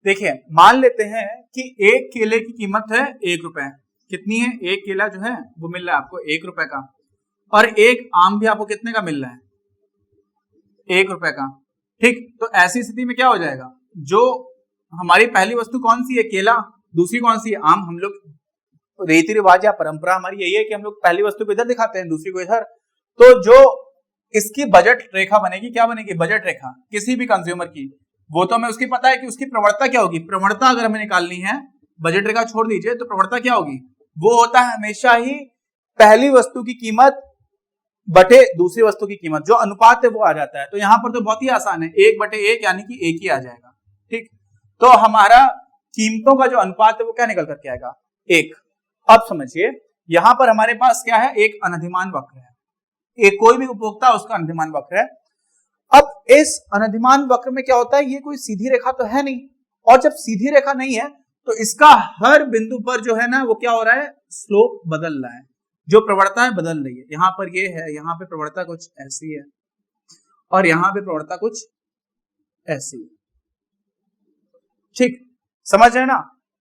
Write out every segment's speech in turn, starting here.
देखिए मान लेते हैं कि एक केले की कीमत है 1 रुपए। कितनी है? एक केला जो है वो मिल रहा है आपको 1 रुपए का, और एक आम भी आपको कितने का मिल रहा है? 1 रुपए का। ठीक, तो ऐसी स्थिति में क्या हो जाएगा? जो हमारी पहली वस्तु कौन सी है? केला। दूसरी कौन सी है? आम। हम लोग रीति रिवाज या परंपरा हमारी यही है कि हम लोग पहली वस्तु को इधर दिखाते हैं, दूसरी को इधर। तो जो इसकी बजट रेखा बनेगी, क्या बनेगी? बजट रेखा किसी भी कंज्यूमर की, वो तो हमें उसकी पता है कि उसकी प्रवणता क्या होगी। प्रवणता अगर हमें निकालनी है, बजट रेखा छोड़ दीजिए, तो प्रवणता क्या होगी? वो होता है हमेशा ही पहली वस्तु की कीमत बटे दूसरी वस्तु की कीमत, जो अनुपात है वो आ जाता है। तो यहां पर तो बहुत ही आसान है, 1/1 यानी कि 1 ही आ जाएगा। ठीक, तो हमारा कीमतों का जो अनुपात है वो क्या निकल करके आएगा? 1। अब समझिए यहां पर हमारे पास क्या है? एक अनधिमान वक्र है। एक कोई भी उपभोक्ता उसका अनधिमान वक्र है। अब इस अनधिमान वक्र में क्या होता है? ये कोई सीधी रेखा तो है नहीं, और जब सीधी रेखा नहीं है तो इसका हर बिंदु पर जो है ना वो क्या हो रहा है? स्लोप बदल रहा है, जो प्रवणता है बदल रही है। यहां पर ये है, यहां पे प्रवणता कुछ ऐसी है, और यहां पे प्रवणता कुछ ऐसी है। ठीक, समझ रहे हैं ना?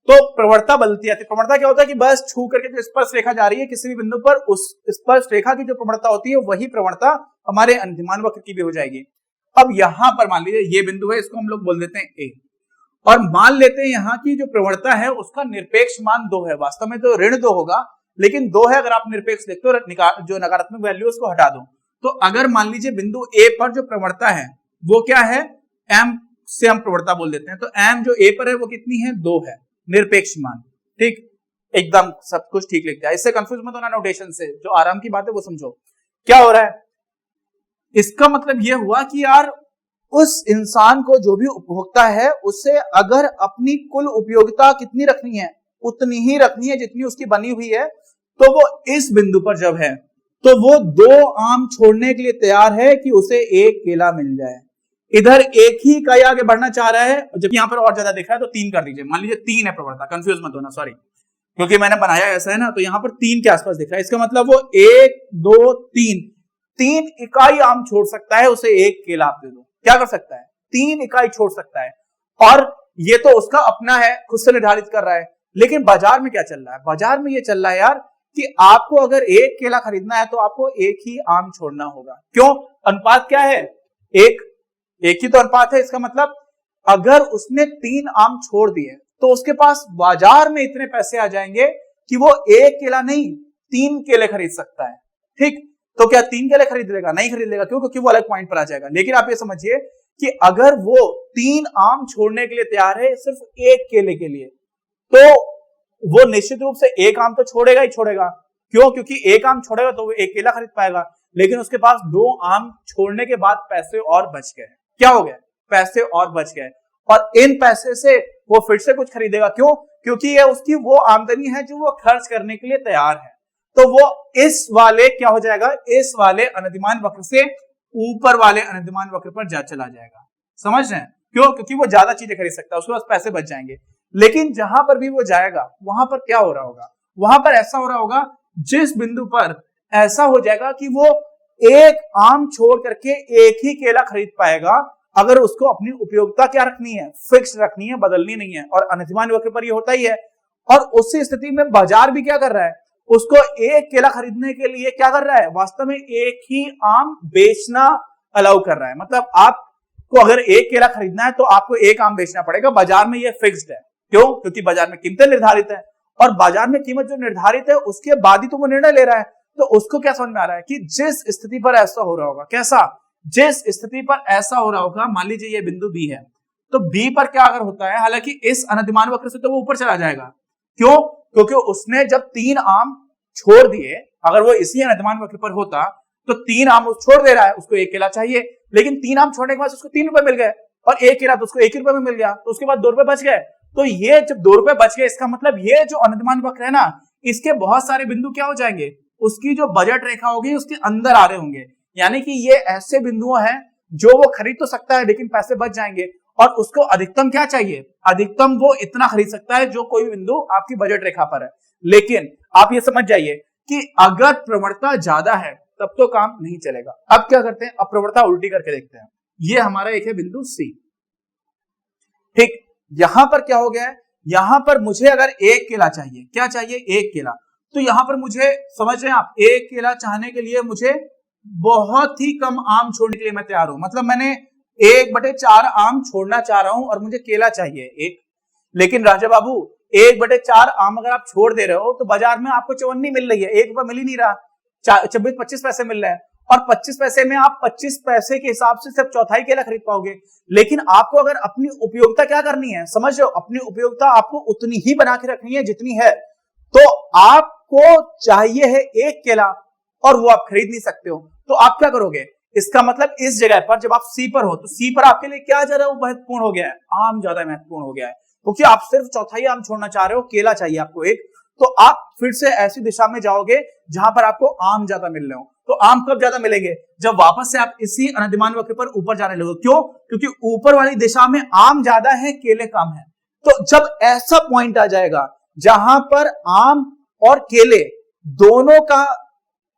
तो प्रवणता बदलती है। प्रवणता क्या होता है कि बस छू करके जो स्पर्श रेखा जा रही है किसी भी बिंदु पर, उस स्पर्श रेखा की जो प्रवणता होती है वही प्रवणता हमारे अनधिमान वक्र की भी हो जाएगी। अब यहां पर मान लीजिए ये बिंदु है, इसको हम लोग बोल देते हैं ए, और मान लेते हैं यहां की जो प्रवणता है उसका निरपेक्ष मान 2 है। वास्तव में तो ऋण 2 होगा, लेकिन 2 है। अगर आप निरपेक्ष देखते हो, जो नकारात्मक वैल्यू उसको हटा दो। तो अगर मान लीजिए बिंदु ए पर जो प्रवणता है वो क्या है? एम से हम प्रवणता बोल देते हैं। तो एम जो ए पर है वो कितनी है? 2 है, निरपेक्ष मान। ठीक, एकदम सब कुछ ठीक लिख दिया। इससे कंफ्यूज मत होना नोटेशन से, जो आराम की बात है वो समझो। क्या हो रहा है? इसका मतलब यह हुआ कि यार उस इंसान को, जो भी उपभोक्ता है, उसे अगर अपनी कुल उपयोगिता कितनी रखनी है? उतनी ही रखनी है जितनी उसकी बनी हुई है। तो वो इस बिंदु पर जब है तो वो 2 आम छोड़ने के लिए तैयार है कि उसे 1 केला मिल जाए। इधर 1 ही इकाई आगे बढ़ना चाह रहा है, जबकि यहां पर और ज्यादा दिख रहा है, तो 3 कर दीजिए। मान लीजिए 3 है प्रवणता, कंफ्यूज मत होना, सॉरी, क्योंकि मैंने बनाया ऐसा है ना, तो यहां पर 3 के आसपास दिख रहा है। इसका मतलब वो 1 2 3 इकाई आम छोड़ सकता है, उसे 1 केला आप दे दो। क्या कर सकता है? 3 इकाई छोड़ सकता है, और ये तो उसका अपना है, खुद से निर्धारित कर रहा है। लेकिन बाजार में क्या चल रहा है? बाजार में ये चल रहा है यार कि आपको अगर 1 केला खरीदना है तो आपको 1 ही आम छोड़ना होगा। क्यों? अनुपात क्या है? 1 ही तो अनुपात है। इसका मतलब अगर उसने 3 आम छोड़ दिए तो उसके पास बाजार में इतने पैसे आ जाएंगे कि वो 1 केला नहीं 3 केले खरीद सकता है। ठीक, तो क्या 3 केले खरीद लेगा? नहीं खरीद लेगा। क्यों? क्योंकि वो अलग पॉइंट पर आ जाएगा। लेकिन आप ये समझिए कि अगर वो 3 आम छोड़ने के लिए तैयार है सिर्फ 1 केले के लिए, तो वो निश्चित रूप से 1 आम तो छोड़ेगा ही छोड़ेगा। क्यों? क्योंकि 1 आम छोड़ेगा तो वो 1 केला खरीद पाएगा। लेकिन उसके पास 2 आम छोड़ने के बाद पैसे और बच गए। क्या हो गया? पैसे और बच गए, और इन पैसे से वो फिर से कुछ खरीदेगा। क्यों? क्योंकि ये उसकी वो आमदनी है जो वो खर्च करने के लिए तैयार है। तो वो इस वाले क्या हो जाएगा? इस वाले अनधिमान वक्र से ऊपर वाले अनधिमान वक्र पर जा चला जाएगा। समझ रहे हैं? क्यों? क्योंकि वो ज्यादा चीजें खरीद सकता है, उसके पास पैसे बच जाएंगे। लेकिन जहां पर भी वो जाएगा वहां पर क्या हो रहा होगा? वहां पर ऐसा हो रहा होगा, जिस बिंदु पर ऐसा हो जाएगा कि वो 1 आम छोड़ करके 1 ही केला खरीद पाएगा, अगर उसको अपनी उपयोगिता क्या रखनी है? फिक्स रखनी है, बदलनी नहीं है। और अनधिमान वक्र पर ये होता ही है। और उसी स्थिति में बाजार भी क्या कर रहा है? उसको 1 केला खरीदने के लिए क्या कर रहा है? वास्तव में 1 ही आम बेचना अलाउ कर रहा है। मतलब आपको अगर 1 केला खरीदना है तो आपको 1 आम बेचना पड़ेगा। बाजार में ये फिक्स्ड है। क्यों? क्योंकि बाजार में कीमतें निर्धारित है, और बाजार में कीमत जो निर्धारित है उसके बाद ही तो वो निर्णय ले रहा है। तो उसको क्या समझ में आ रहा है कि जिस स्थिति पर ऐसा हो रहा होगा, कैसा? जिस स्थिति पर ऐसा हो रहा होगा, मान लीजिए ये बिंदु बी है, तो बी पर क्या अगर होता है, हालांकि इस अनधिमान वक्र से तो वो ऊपर चला जाएगा। क्यों? क्योंकि उसने जब 3 आम छोड़ दिए, अगर वो इसी अनधिमान वक्र पर होता तो 3 आम छोड़ दे रहा है, उसको 1 केला चाहिए। लेकिन 3 आम छोड़ने के बाद उसको 3 रुपए मिल गए, और 1 केला तो उसको 1 रुपए में मिल गया, तो उसके बाद 2 रुपए बच गए। तो ये जब 2 रुपए बच गए, इसका मतलब ये जो अनधिमान वक्र है ना, इसके बहुत सारे बिंदु क्या हो जाएंगे? उसकी जो बजट रेखा होगी उसके अंदर आ रहे होंगे। यानी कि ये ऐसे बिंदु हैं जो वो खरीद तो सकता है लेकिन पैसे बच जाएंगे, और उसको अधिकतम क्या चाहिए? अधिकतम वो इतना खरीद सकता है जो कोई बिंदु आपकी बजट रेखा पर है। लेकिन आप ये समझ जाइए कि अगर प्रवणता ज्यादा है तब तो काम नहीं चलेगा। अब क्या करते हैं? अब प्रवणता उल्टी करके देखते हैं। ये हमारा एक है बिंदु सी। ठीक, यहां पर क्या हो गया है, यहां पर मुझे अगर एक केला चाहिए, क्या चाहिए, एक केला, तो यहां पर मुझे समझ रहे हैं आप, एक केला चाहने के लिए मुझे बहुत ही कम आम छोड़ने के लिए मैं तैयार हूं। मतलब मैंने 1/4 आम छोड़ना चाह रहा हूं और मुझे केला चाहिए एक। लेकिन राजा बाबू 1/4 आम अगर आप छोड़ दे रहे हो तो बाजार में आपको चवन्नी मिल रही है, 1 रुपया मिल ही नहीं रहा, 25 पैसे मिल रहे हैं, और 25 पैसे में आप 25 पैसे के हिसाब से सिर्फ चौथाई केला खरीद पाओगे। लेकिन आपको अगर अपनी उपयोगिता क्या करनी है, समझ रहे हो, अपनी उपयोगिता आपको उतनी ही बना के रखनी है जितनी है। तो आपको चाहिए है एक केला और वो आप खरीद नहीं सकते हो, तो आप क्या करोगे, इसका मतलब इस जगह पर जब आप सी पर हो तो सी पर आपके लिए क्या ज्यादा महत्वपूर्ण हो गया है, आम ज्यादा महत्वपूर्ण हो गया है, क्योंकि आप सिर्फ चौथाई आम छोड़ना चाह रहे हो, केला चाहिए आपको एक। तो आप फिर से ऐसी दिशा में जाओगे जहां पर आपको आम ज्यादा मिल रहे हो। तो आम कब ज्यादा मिलेंगे, जब वापस से आप इसी अनधिमान वक्र पर ऊपर जाने लगो। क्यों, क्योंकि ऊपर वाली दिशा में आम ज्यादा है, केले कम है। तो जब ऐसा पॉइंट आ जाएगा जहां पर आम और केले दोनों का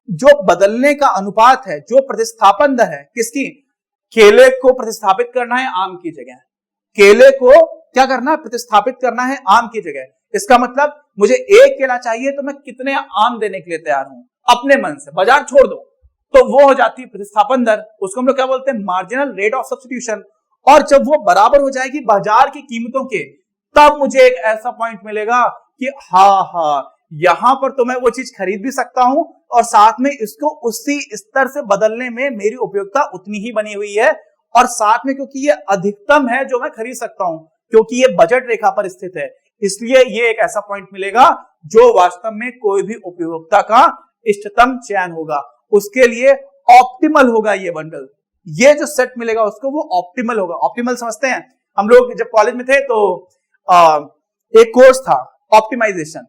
जो बदलने का अनुपात है, जो प्रतिस्थापन दर है किसकी, केले को प्रतिस्थापित करना है आम की जगह, केले को क्या करना है, प्रतिस्थापित करना है आम की जगह। इसका मतलब मुझे एक केला चाहिए तो मैं कितने आम देने के लिए तैयार हूं, अपने मन से, बाजार छोड़ दो, तो वो हो जाती है प्रतिस्थापन दर, उसको हम लोग क्या बोलते हैं, मार्जिनल रेट ऑफ सब्स्टिट्यूशन। और जब वो बराबर हो जाएगी बाजार की कीमतों के, तब मुझे एक ऐसा पॉइंट मिलेगा कि हाँ यहां पर तो मैं वो चीज खरीद भी सकता हूं और साथ में इसको उसी स्तर से बदलने में मेरी उपयोगिता उतनी ही बनी हुई है, और साथ में क्योंकि ये अधिकतम है जो मैं खरीद सकता हूं, क्योंकि ये बजट रेखा पर स्थित है, इसलिए ये एक ऐसा पॉइंट मिलेगा जो वास्तव में कोई भी उपयोगिता का इष्टतम चयन होगा, उसके लिए ऑप्टिमल होगा ये बंडल, ये जो सेट मिलेगा उसको वो ऑप्टिमल होगा। ऑप्टिमल समझते हैं हम लोग, जब कॉलेज में थे तो एक कोर्स था ऑप्टिमाइजेशन,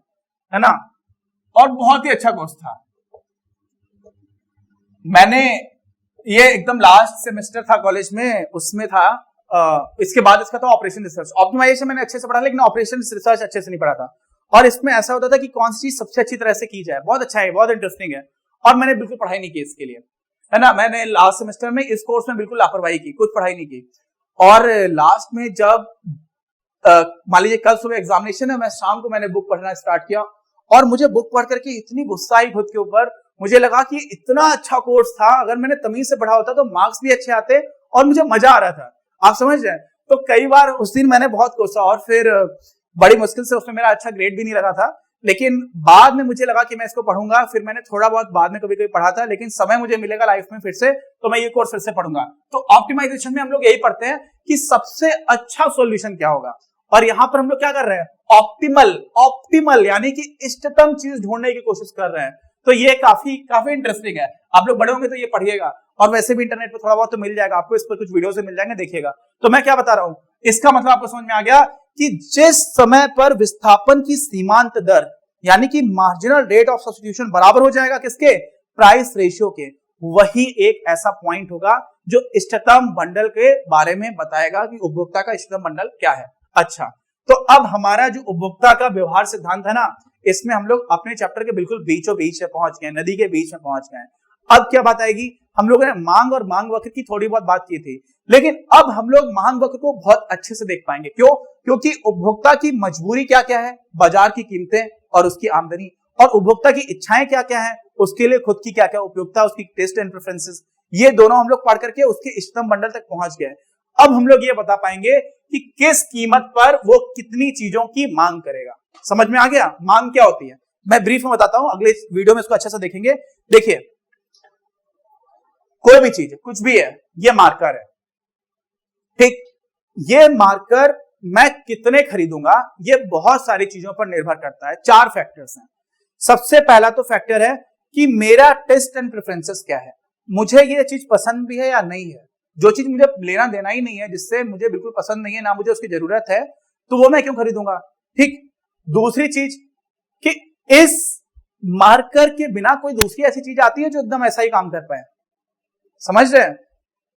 है ना, और बहुत ही अच्छा कोर्स था। मैंने ये एकदम लास्ट सेमेस्टर था कॉलेज में, उसमें था, इसके बाद इसका था ऑपरेशन रिसर्च। ऑप्टिमाइजेशन मैंने अच्छे से पढ़ा, लेकिन ऑपरेशन रिसर्च अच्छे से नहीं पढ़ा था। और इसमें ऐसा होता था कि कौन सी चीज सबसे अच्छी तरह से की जाए, बहुत अच्छा है, बहुत इंटरेस्टिंग है, और मैंने बिल्कुल पढ़ाई नहीं की इसके लिए, है ना। मैंने लास्ट सेमेस्टर में इस कोर्स में बिल्कुल लापरवाही की, कुछ पढ़ाई नहीं की। और लास्ट में जब मान लीजिए कल सुबह एग्जामिनेशन है, मैं शाम को मैंने बुक पढ़ना स्टार्ट किया, और मुझे बुक पढ़ करके इतनी गुस्सा आई खुद के ऊपर, मुझे लगा कि इतना अच्छा कोर्स था, अगर मैंने तमीज से पढ़ा होता तो मार्क्स भी अच्छे आते और मुझे मजा आ रहा था, आप समझ रहे हैं। तो कई बार उस दिन मैंने बहुत कोसा, और फिर बड़ी मुश्किल से उसमें मेरा अच्छा ग्रेड भी नहीं लगा था, लेकिन बाद में मुझे लगा कि मैं इसको पढ़ूंगा। फिर मैंने थोड़ा बहुत बाद में कभी कभी पढ़ा था, लेकिन समय मुझे मिलेगा लाइफ में फिर से तो मैं ये कोर्स फिर से पढ़ूंगा। तो ऑप्टिमाइजेशन में हम लोग यही पढ़ते हैं कि सबसे अच्छा सॉल्यूशन क्या होगा, और यहां पर हम लोग क्या कर रहे हैं, ऑप्टिमल यानी कि इष्टतम चीज ढूंढने की कोशिश कर रहे हैं। तो ये काफी इंटरेस्टिंग है, आप लोग बड़े होंगे तो ये पढ़िएगा, और वैसे भी इंटरनेट पर थोड़ा बहुत तो मिल जाएगा आपको, इस पर कुछ वीडियो से मिल जाएंगे, देखिएगा। तो मैं क्या बता रहा हूं, इसका मतलब आपको समझ में आ गया कि जिस समय पर विस्थापन की सीमांत दर यानी कि मार्जिनल रेट ऑफ सब्स्टिट्यूशन बराबर हो जाएगा किसके, प्राइस रेशियो के, वही एक ऐसा पॉइंट होगा जो इष्टतम बंडल के बारे में बताएगा कि उपभोक्ता का इष्टतम बंडल क्या है। अच्छा, तो अब हमारा जो उपभोक्ता का व्यवहार सिद्धांत है ना, इसमें हम लोग अपने चैप्टर के बिल्कुल बीचों बीच में पहुंच गए, नदी के बीच में पहुंच गए। अब क्या बात आएगी, हम लोगों ने मांग और मांग वक्र की थोड़ी बहुत बात की थी, लेकिन अब हम लोग मांग वक्र को बहुत अच्छे से देख पाएंगे। क्यों, क्योंकि उपभोक्ता की मजबूरी क्या क्या है, बाजार की कीमतें और उसकी आमदनी, और उपभोक्ता की इच्छाएं क्या क्या है, उसके लिए खुद की क्या क्या उपयोगिता, उसकी टेस्ट एंड प्रेफरेंसेस, ये दोनों हम लोग पढ़ करके उसके इष्टतम बंडल तक पहुंच गए। अब हम लोग ये बता पाएंगे कि किस कीमत पर वो कितनी चीजों की मांग करेगा। समझ में आ गया मांग क्या होती है, मैं ब्रीफ में बताता हूं, अगले वीडियो में इसको अच्छे से देखेंगे। देखिए, कोई भी चीज कुछ भी है, ये मार्कर है, ठीक, ये मार्कर मैं कितने खरीदूंगा ये बहुत सारी चीजों पर निर्भर करता है। 4 फैक्टर्स हैं। सबसे पहला तो फैक्टर है कि मेरा टेस्ट एंड प्रेफरेंसेस क्या है, मुझे ये चीज पसंद भी है या नहीं है। जो चीज मुझे लेना देना ही नहीं है, जिससे मुझे बिल्कुल पसंद नहीं है, ना मुझे उसकी जरूरत है, तो वो मैं क्यों खरीदूंगा, ठीक। दूसरी चीज कि इस मार्कर के बिना कोई दूसरी ऐसी चीज आती है जो एकदम ऐसा ही काम कर पाए, समझ रहे हैं।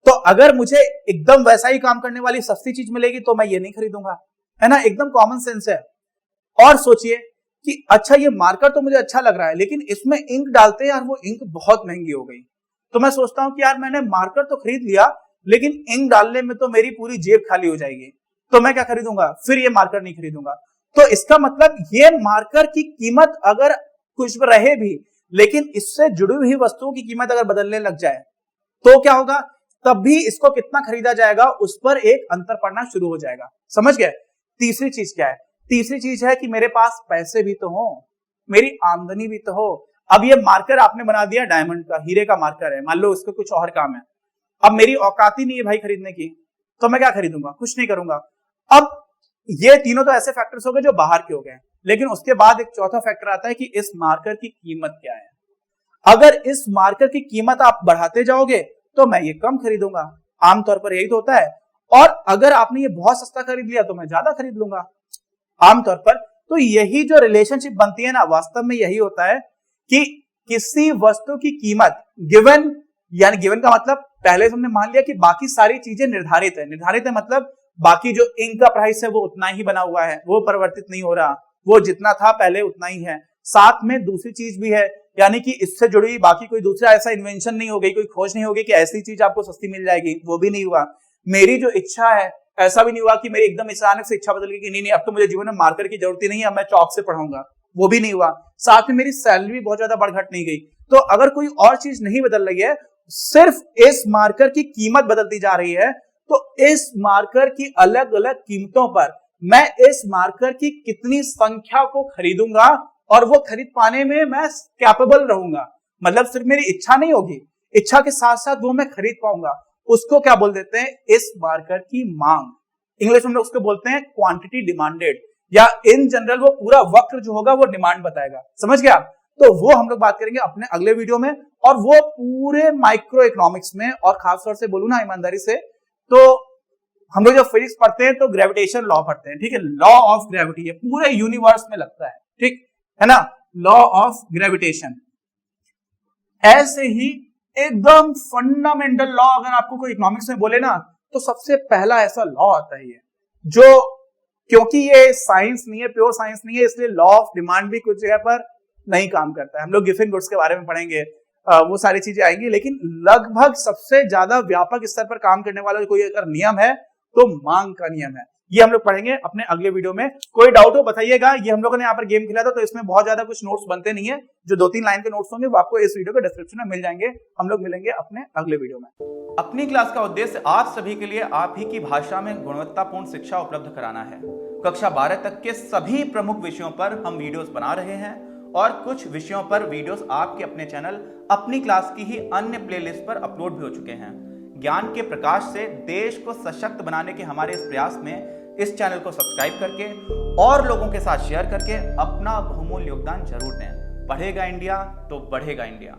तो अगर मुझे एकदम वैसा ही काम करने वाली सस्ती चीज मिलेगी तो मैं ये नहीं खरीदूंगा, है ना, एकदम कॉमन सेंस है। और सोचिए कि अच्छा ये मार्कर तो मुझे अच्छा लग रहा है, लेकिन इसमें इंक डालते हैं यार, वो इंक बहुत महंगी हो गई, तो मैं सोचता हूं कि यार मैंने मार्कर तो खरीद लिया, लेकिन इंक डालने में तो मेरी पूरी जेब खाली हो जाएगी, तो मैं क्या खरीदूंगा, फिर ये मार्कर नहीं खरीदूंगा। तो इसका मतलब ये मार्कर की कीमत अगर कुछ रहे भी, लेकिन इससे जुड़ी हुई वस्तुओं की कीमत अगर बदलने लग जाए तो क्या होगा, तब भी इसको कितना खरीदा जाएगा उस पर एक अंतर पड़ना शुरू हो जाएगा। समझ गए? तीसरी चीज क्या है? तीसरी चीज है कि मेरे पास पैसे भी तो हो, मेरी आमदनी भी तो हो। अब ये मार्कर आपने बना दिया डायमंड का, हीरे का मार्कर है, मान लो उसका कुछ और काम है। अब मेरी औकात ही नहीं है भाई खरीदने की, तो मैं क्या खरीदूंगा, कुछ नहीं करूंगा। अब ये तीनों तो ऐसे फैक्टर्स हो गए जो बाहर के हो गए, लेकिन उसके बाद एक चौथा फैक्टर आता है कि इस मार्कर की कीमत क्या है। अगर इस मार्कर की कीमत आप बढ़ाते जाओगे तो मैं ये कम खरीदूंगा, आमतौर पर यही तो होता है। और अगर आपने ये बहुत सस्ता खरीद लिया तो मैं ज्यादा खरीद लूंगा आमतौर पर। तो यही जो रिलेशनशिप बनती है ना, वास्तव में यही होता है कि किसी वस्तु की कीमत गिवन, यानी गिवन का मतलब पहले हमने मान लिया कि बाकी सारी चीजें निर्धारित है। निर्धारित है मतलब बाकी जो इंक का प्राइस है वो उतना ही बना हुआ है, वो परिवर्तित नहीं हो रहा, वो जितना था पहले उतना ही है। साथ में दूसरी चीज भी है, यानी कि इससे जुड़ी बाकी कोई दूसरा ऐसा इन्वेंशन नहीं हो गई, कोई खोज नहीं होगी कि ऐसी चीज आपको सस्ती मिल जाएगी, वो भी नहीं हुआ। मेरी जो इच्छा है, ऐसा भी नहीं हुआ कि मेरी एकदम अचानक से इच्छा बदल गई कि नहीं अब तो मुझे जीवन में मार्कर की जरूरत ही नहीं है, अब मैं चौक से पढ़ाऊंगा, वो भी नहीं हुआ। साथ में मेरी सैलरी भी बहुत ज्यादा बढ़ घट नहीं गई। तो अगर कोई और चीज नहीं बदल रही है, सिर्फ इस मार्कर की कीमत बदलती जा रही है, तो इस मार्कर की अलग अलग कीमतों पर मैं इस मार्कर की कितनी संख्या को खरीदूंगा और वो खरीद पाने में मैं कैपेबल रहूंगा, मतलब सिर्फ मेरी इच्छा नहीं होगी, इच्छा के साथ साथ वो मैं खरीद पाऊंगा, उसको क्या बोल देते हैं, इस मार्कर की मांग। इंग्लिश में उसको बोलते हैं क्वांटिटी डिमांडेड, या इन जनरल वो पूरा वक्र जो होगा वो डिमांड बताएगा। समझ गया? तो वो हम लोग बात करेंगे अपने अगले वीडियो में, और वो पूरे माइक्रो इकोनॉमिक्स में। और खासतौर से बोलूं ना ईमानदारी से, तो हम लोग जब फिजिक्स पढ़ते हैं तो ग्रेविटेशन लॉ पढ़ते हैं, ठीक है, लॉ ऑफ ग्रेविटी, ये पूरे यूनिवर्स में लगता है, ठीक है ना, लॉ ऑफ ग्रेविटेशन। ऐसे ही एकदम फंडामेंटल लॉ अगर आपको कोई इकोनॉमिक्स में बोले ना, तो सबसे पहला ऐसा लॉ आता है ये, जो क्योंकि ये साइंस नहीं है, प्योर साइंस नहीं है, इसलिए लॉ ऑफ डिमांड भी कुछ जगह पर नहीं काम करता है। हम लोग गिफिन गुड्स के बारे में पढ़ेंगे, वो सारी चीजें आएंगी, लेकिन लगभग सबसे ज्यादा व्यापक स्तर पर काम करने वाला कोई अगर नियम है तो मांग का नियम है। ये हम लोग पढ़ेंगे अपने अगले वीडियो में। कोई डाउट हो बताइएगा। ये हम लोगों ने यहाँ पर गेम खेला था, तो इसमें बहुत ज्यादा कुछ नोट्स बनते नहीं है, जो 2-3 लाइन के नोट्स होंगे वो आपको इस वीडियो के डिस्क्रिप्शन में मिल जाएंगे। हम लोग मिलेंगे अपने अगले वीडियो में। अपनी क्लास का उद्देश्य आप सभी के लिए आप ही की भाषा में गुणवत्तापूर्ण शिक्षा उपलब्ध कराना है। कक्षा 12 तक के सभी प्रमुख विषयों पर हम वीडियोस बना रहे हैं, और कुछ विषयों पर वीडियोस आपके अपने चैनल अपनी क्लास की ही अन्य प्लेलिस्ट पर अपलोड भी हो चुके हैं। ज्ञान के प्रकाश से देश को सशक्त बनाने के हमारे इस प्रयास में इस चैनल को सब्सक्राइब करके और लोगों के साथ शेयर करके अपना बहुमूल्य योगदान जरूर दें। पढ़ेगा इंडिया तो बढ़ेगा इंडिया।